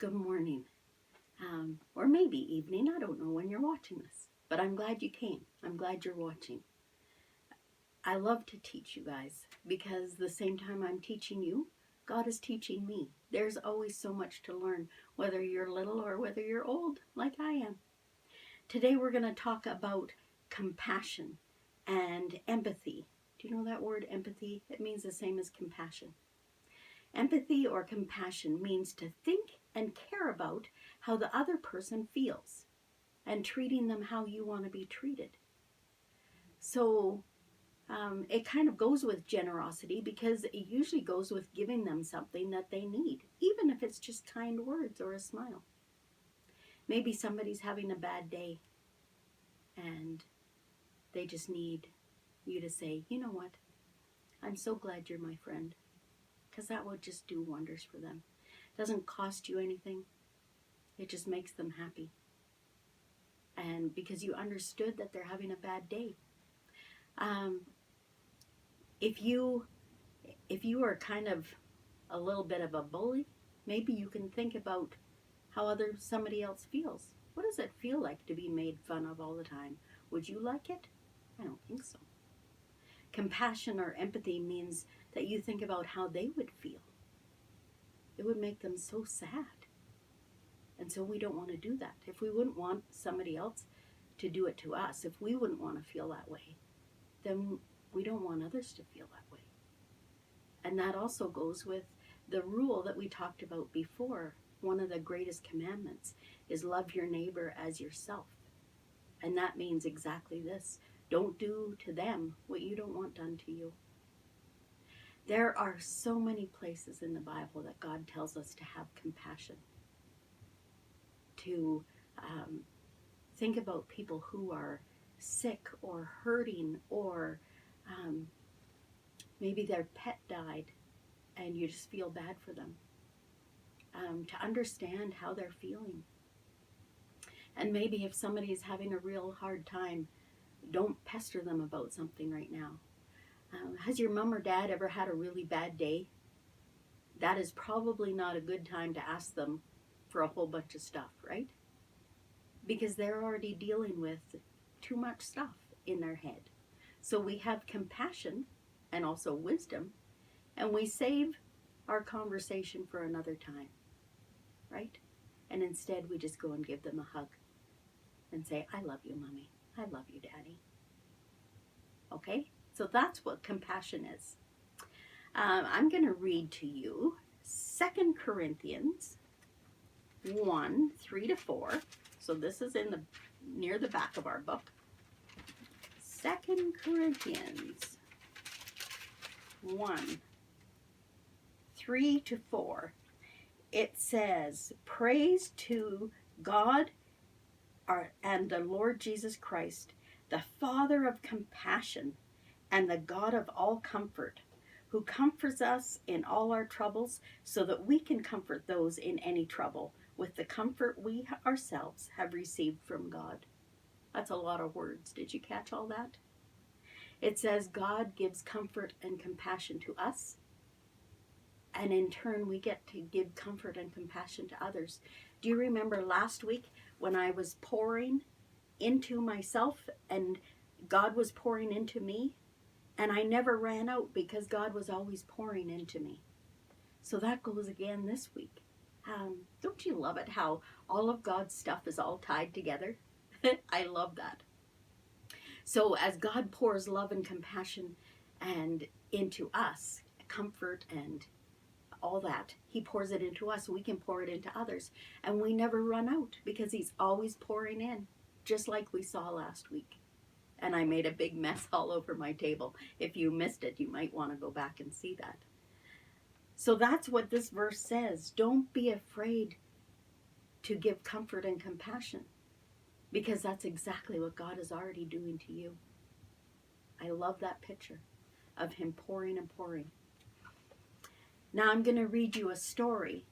good morning, or maybe evening. I don't know when you're watching this, but I'm glad you came. I'm glad you're watching. I love to teach you guys because the same time I'm teaching you, God is teaching me. There's always so much to learn, whether you're little or whether you're old, like I am. Today we're going to talk about compassion and empathy. Do you know that word, empathy? It means the same as compassion. Empathy or compassion means to think and care about how the other person feels and treating them how you want to be treated. So it kind of goes with generosity because it usually goes with giving them something that they need, even if it's just kind words or a smile. Maybe somebody's having a bad day and they just need you to say, you know what, I'm so glad you're my friend, because that would just do wonders for them. It doesn't cost you anything. It just makes them happy. And because you understood that they're having a bad day. If you are kind of a little bit of a bully, maybe you can think about how somebody else feels. What does it feel like to be made fun of all the time? Would you like it? I don't think so. Compassion or empathy means that you think about how they would feel. It would make them so sad. And so we don't want to do that. If we wouldn't want somebody else to do it to us, if we wouldn't want to feel that way, then we don't want others to feel that way. And that also goes with the rule that we talked about before. One of the greatest commandments is love your neighbor as yourself. And that means exactly this. Don't do to them what you don't want done to you. There are so many places in the Bible that God tells us to have compassion, to think about people who are sick or hurting, or maybe their pet died and you just feel bad for them. To understand how they're feeling. And maybe if somebody is having a real hard time, don't pester them about something right now. Has your mom or dad ever had a really bad day? That is probably not a good time to ask them for a whole bunch of stuff, right? Because they're already dealing with too much stuff in their head. So we have compassion and also wisdom, and we save our conversation for another time, right? And instead we just go and give them a hug and say, I love you, Mommy. I love you, Daddy. Okay? So that's what compassion is. I'm going to read to you 2 Corinthians 1, 3-4. So this is near the back of our book. 2 Corinthians 1, 3-4. It says, praise to God and the Lord Jesus Christ, the Father of compassion and the God of all comfort, who comforts us in all our troubles, so that we can comfort those in any trouble with the comfort we ourselves have received from God. That's a lot of words. Did you catch all that? It says God gives comfort and compassion to us, and in turn we get to give comfort and compassion to others. Do you remember last week when I was pouring into myself and God was pouring into me? And I never ran out because God was always pouring into me. So that goes again this week. Don't you love it how all of God's stuff is all tied together? I love that. So as God pours love and compassion and into us, comfort and all that, he pours it into us. We can pour it into others. And we never run out because he's always pouring in, just like we saw last week. And I made a big mess all over my table. If you missed it, you might want to go back and see that. So that's what this verse says. Don't be afraid to give comfort and compassion, because that's exactly what God is already doing to you. I love that picture of him pouring and pouring. Now I'm going to read you a story,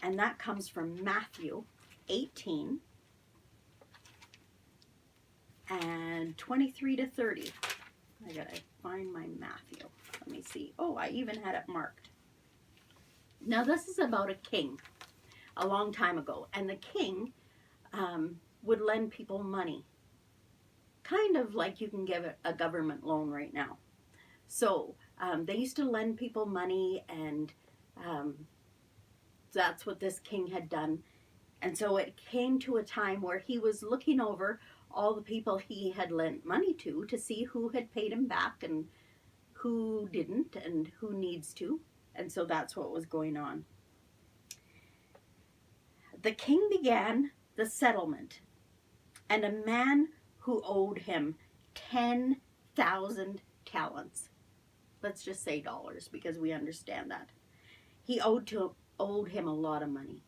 and that comes from Matthew 18. And 23-30. I gotta find my Matthew. Let me see. Oh, I even had it marked. Now this is about a king. a long time ago. And the king would lend people money, kind of like you can give a government loan right now. So they used to lend people money, and that's what this king had done. And so it came to a time where he was looking over all the people he had lent money to see who had paid him back and who didn't and who needs to. And so that's what was going on. The king began the settlement, and a man who owed him 10,000 talents. Let's just say dollars because we understand that. He owed him a lot of money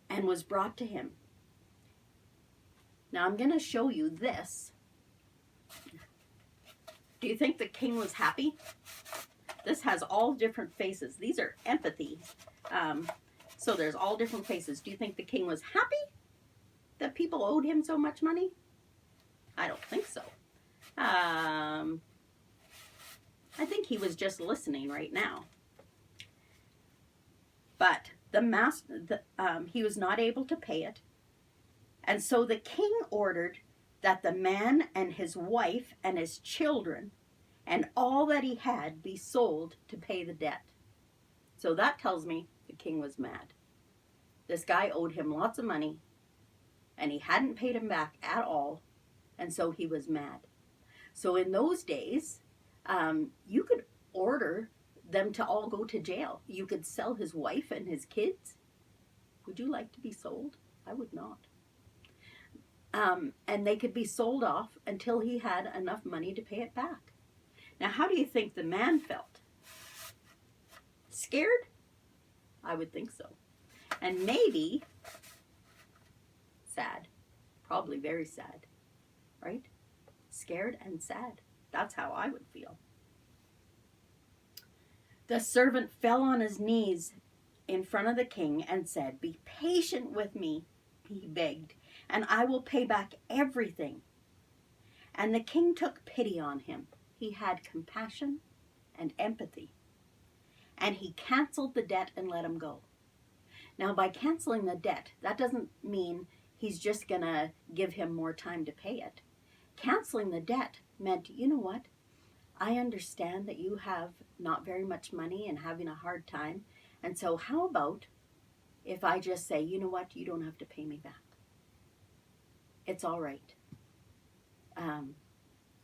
and was brought to him. Now I'm going to show you this. Do you think the king was happy? This has all different faces. These are empathy. So there's all different faces. Do you think the king was happy that people owed him so much money? I don't think so. I think he was just listening right now. But he was not able to pay it. And so the king ordered that the man and his wife and his children and all that he had be sold to pay the debt. So that tells me the king was mad. This guy owed him lots of money, and he hadn't paid him back at all, and so he was mad. So in those days, you could order them to all go to jail. You could sell his wife and his kids. Would you like to be sold? I would not. And they could be sold off until he had enough money to pay it back. Now, how do you think the man felt? Scared? I would think so. And maybe sad. Probably very sad. Right? Scared and sad. That's how I would feel. The servant fell on his knees in front of the king and said, "Be patient with me," he begged, "and I will pay back everything." And the king took pity on him. He had compassion and empathy. And he canceled the debt and let him go. Now, by canceling the debt, that doesn't mean he's just going to give him more time to pay it. Canceling the debt meant, you know what? I understand that you have not very much money and having a hard time. And so how about if I just say, you know what? You don't have to pay me back. It's all right.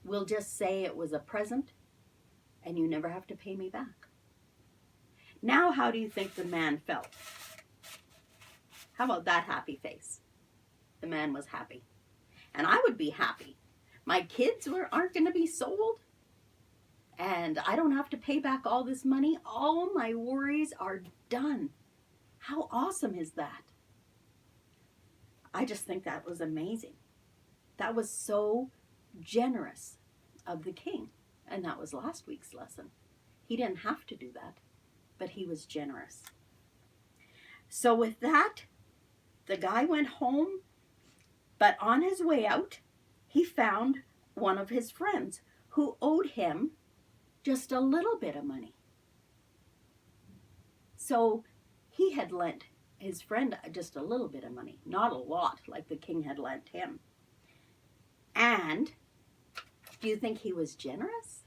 We'll just say it was a present and you never have to pay me back. Now, how do you think the man felt? How about that happy face? The man was happy. And I would be happy. My kids aren't going to be sold. And I don't have to pay back all this money. All my worries are done. How awesome is that? I just think that was amazing. That was so generous of the king. And that was last week's lesson. He didn't have to do that, but he was generous. So with that, the guy went home, but on his way out, he found one of his friends who owed him just a little bit of money. So he had lent his friend just a little bit of money, not a lot like the king had lent him. And do you think he was generous?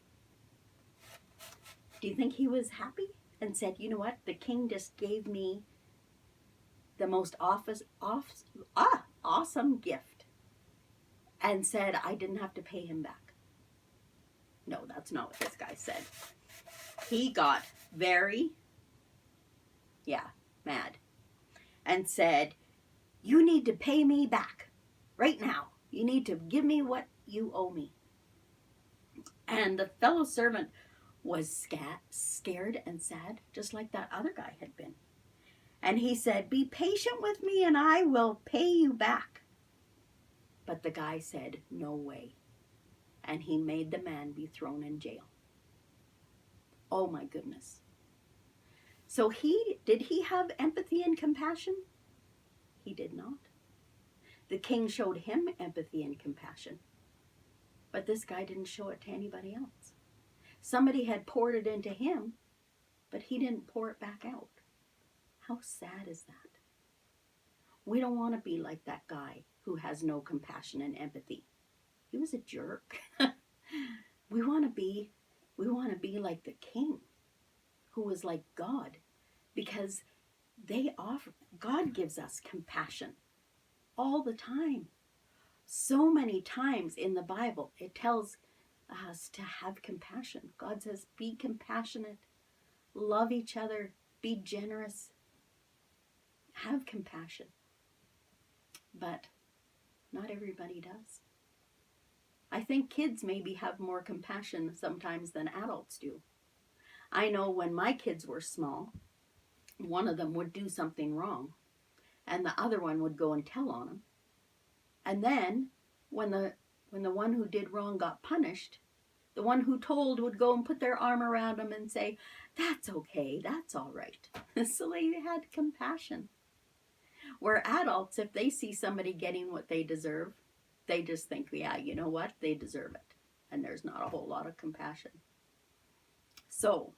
Do you think he was happy and said, you know what, the king just gave me the most awesome gift and said I didn't have to pay him back? No, that's not what this guy said. He got very, mad and said, you need to pay me back right now. You need to give me what you owe me. And the fellow servant was scared and sad, just like that other guy had been. And he said, be patient with me and I will pay you back. But the guy said, no way. And he made the man be thrown in jail. Oh my goodness. So did he have empathy and compassion? He did not. The king showed him empathy and compassion. But this guy didn't show it to anybody else. Somebody had poured it into him, but he didn't pour it back out. How sad is that? We don't want to be like that guy who has no compassion and empathy. He was a jerk. We want to be like the king who was like God, because God gives us compassion all the time. So many times in the Bible, it tells us to have compassion. God says, be compassionate, love each other, be generous, have compassion. But not everybody does. I think kids maybe have more compassion sometimes than adults do. I know when my kids were small, one of them would do something wrong, and the other one would go and tell on him. And then, when the one who did wrong got punished, the one who told would go and put their arm around him and say, "That's okay, that's all right." So they had compassion. Where adults, if they see somebody getting what they deserve, they just think, yeah, you know what? They deserve it. And there's not a whole lot of compassion. So,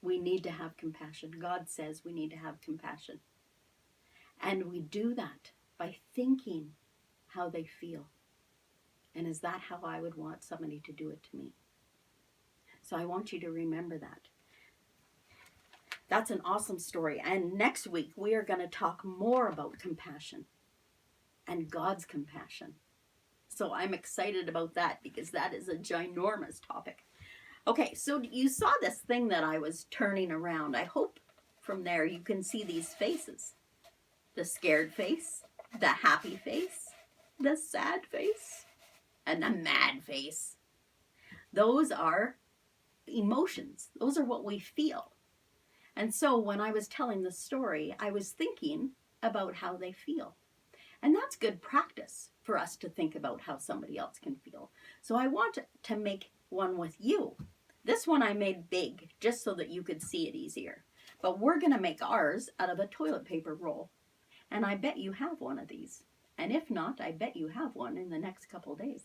we need to have compassion. God says we need to have compassion. And we do that by thinking how they feel. And is that how I would want somebody to do it to me? So I want you to remember that. That's an awesome story. And next week, we are going to talk more about compassion and God's compassion. So I'm excited about that because that is a ginormous topic. Okay, so you saw this thing that I was turning around. I hope from there you can see these faces. The scared face, the happy face, the sad face, and the mad face. Those are emotions. Those are what we feel. And so when I was telling the story, I was thinking about how they feel. And that's good practice for us to think about how somebody else can feel. So I want to make one with you. This one I made big just so that you could see it easier. But we're going to make ours out of a toilet paper roll. And I bet you have one of these. And if not, I bet you have one in the next couple days.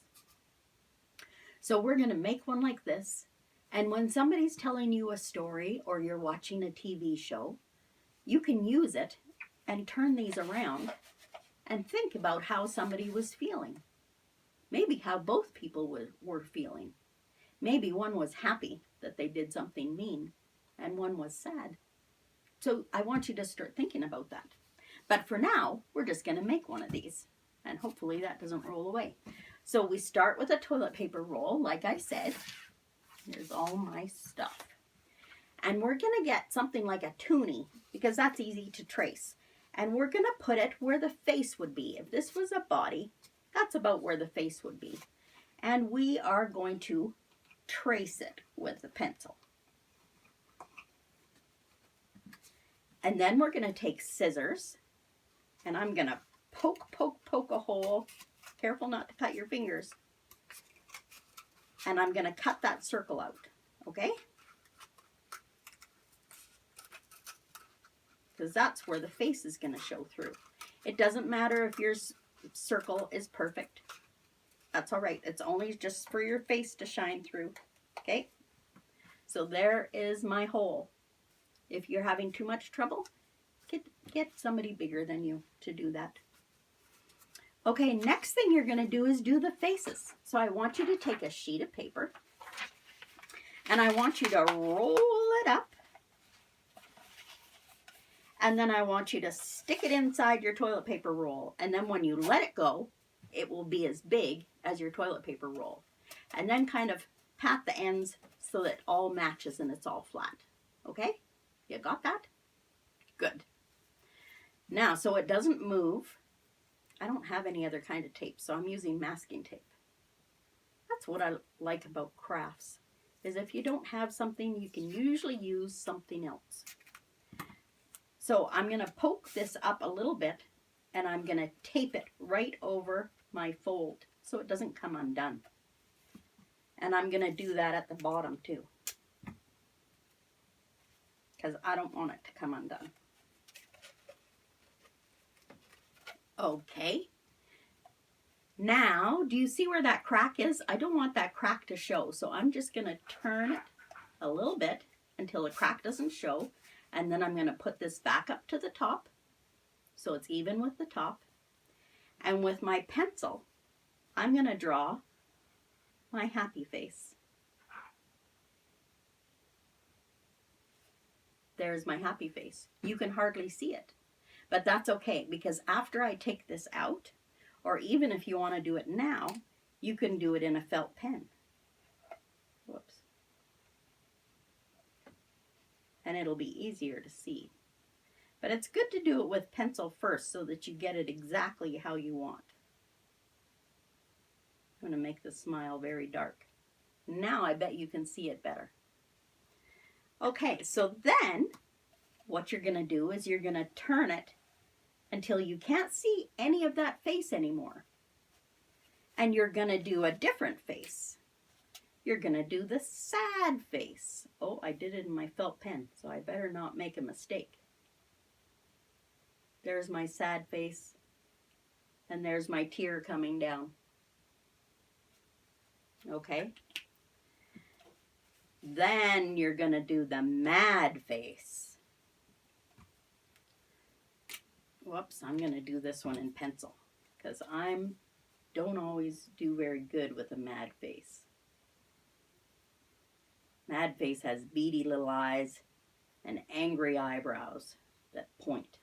So we're going to make one like this. And when somebody's telling you a story or you're watching a TV show, you can use it and turn these around and think about how somebody was feeling. Maybe how both people were feeling. Maybe one was happy that they did something mean and one was sad. So I want you to start thinking about that. But for now, we're just going to make one of these. And hopefully that doesn't roll away. So we start with a toilet paper roll, like I said. Here's all my stuff. And we're going to get something like a toonie, because that's easy to trace. And we're going to put it where the face would be. If this was a body, that's about where the face would be. And we are going to trace it with the pencil. And then we're going to take scissors, and I'm going to poke a hole. Careful not to cut your fingers. And I'm going to cut that circle out, okay? Because that's where the face is going to show through. It doesn't matter if your circle is perfect. That's all right. It's only just for your face to shine through, okay? So there is my hole. If you're having too much trouble, get somebody bigger than you to do that. Okay, next thing you're going to do is do the faces. So I want you to take a sheet of paper and I want you to roll it up. And then I want you to stick it inside your toilet paper roll. And then when you let it go, it will be as big as your toilet paper roll. And then kind of pat the ends so that it all matches and it's all flat. Okay? You got that? Good. Now, so it doesn't move, I don't have any other kind of tape, so I'm using masking tape. That's what I like about crafts, is if you don't have something, you can usually use something else. So I'm going to poke this up a little bit, and I'm going to tape it right over my fold so it doesn't come undone. And I'm going to do that at the bottom too, because I don't want it to come undone. Okay. Now, do you see where that crack is? I don't want that crack to show, so I'm just going to turn it a little bit until the crack doesn't show. And then I'm going to put this back up to the top so it's even with the top. And with my pencil, I'm going to draw my happy face. There's my happy face. You can hardly see it, but that's okay, because after I take this out, or even if you want to do it now, you can do it in a felt pen. Whoops. And it'll be easier to see. But it's good to do it with pencil first so that you get it exactly how you want. I'm going to make the smile very dark. Now I bet you can see it better. Okay, so then what you're going to do is you're going to turn it until you can't see any of that face anymore. And you're going to do a different face. You're going to do the sad face. Oh, I did it in my felt pen, so I better not make a mistake. There's my sad face, and there's my tear coming down. Okay? Then you're going to do the mad face. Whoops, I'm going to do this one in pencil because don't always do very good with a mad face. Mad face has beady little eyes and angry eyebrows that point.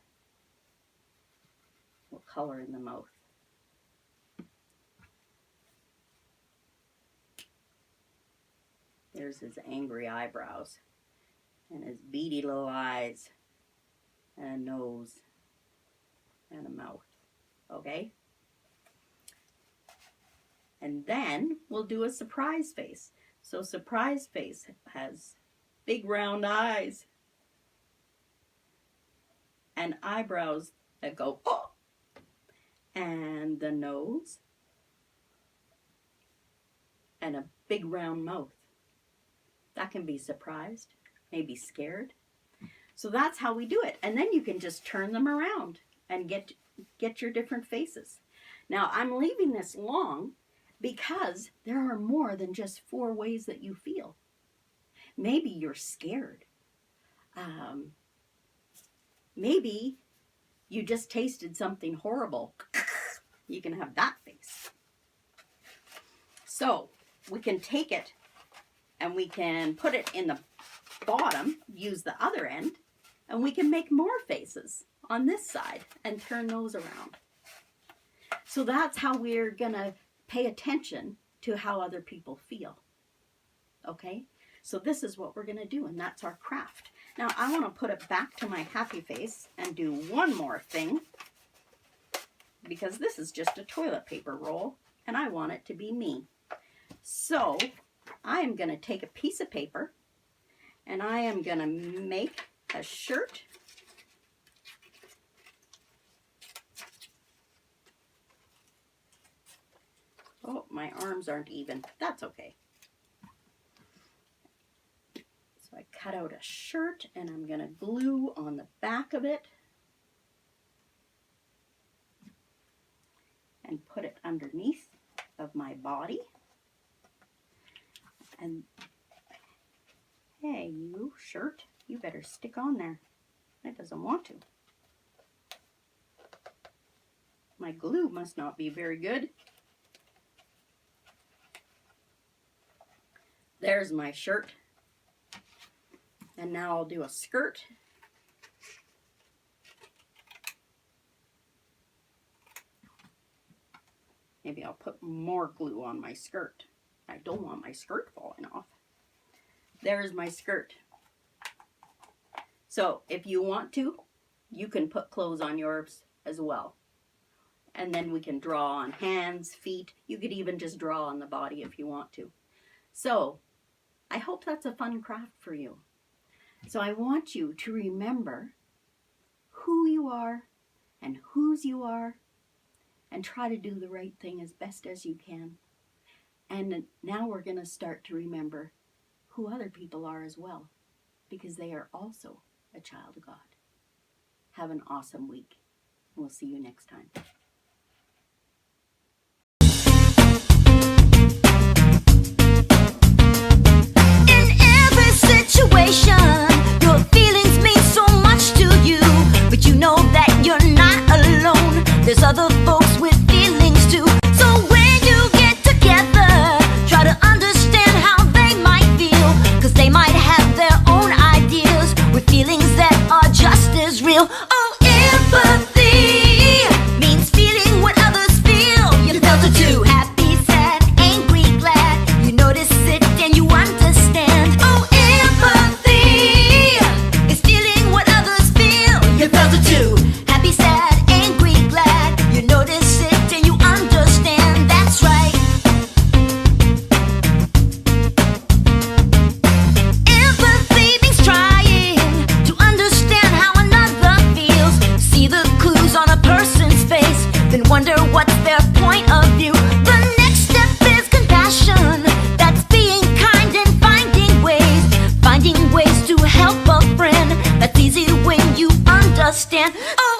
We'll color in the mouth. There's his angry eyebrows and his beady little eyes and a nose and a mouth. Okay? And then we'll do a surprise face. So surprise face has big round eyes and eyebrows that go, oh! And the nose and a big round mouth. That can be surprised, maybe scared. So that's how we do it. And then you can just turn them around and get your different faces. Now I'm leaving this long because there are more than just 4 ways that you feel. Maybe you're scared. Maybe you just tasted something horrible. You can have that face. So we can take it and we can put it in the bottom, use the other end, and we can make more faces on this side and turn those around. So that's how we're going to pay attention to how other people feel. Okay? So this is what we're going to do, and that's our craft. Now I want to put it back to my happy face and do one more thing, because this is just a toilet paper roll and I want it to be me. So I'm going to take a piece of paper and I am going to make a shirt. Oh, my arms aren't even. That's okay. So I cut out a shirt and I'm going to glue on the back of it and put it underneath of my body. And hey, you shirt, you better stick on there. It doesn't want to. My glue must not be very good. There's my shirt. And now I'll do a skirt. Maybe I'll put more glue on my skirt. I don't want my skirt falling off. There's my skirt. So if you want to, you can put clothes on yours as well. And then we can draw on hands, feet. You could even just draw on the body if you want to. So I hope that's a fun craft for you. So I want you to remember who you are and whose you are, and try to do the right thing as best as you can. And now we're going to start to remember who other people are as well, because they are also a child of God. Have an awesome week. We'll see you next time. In every situation, your feelings mean so stand. Oh.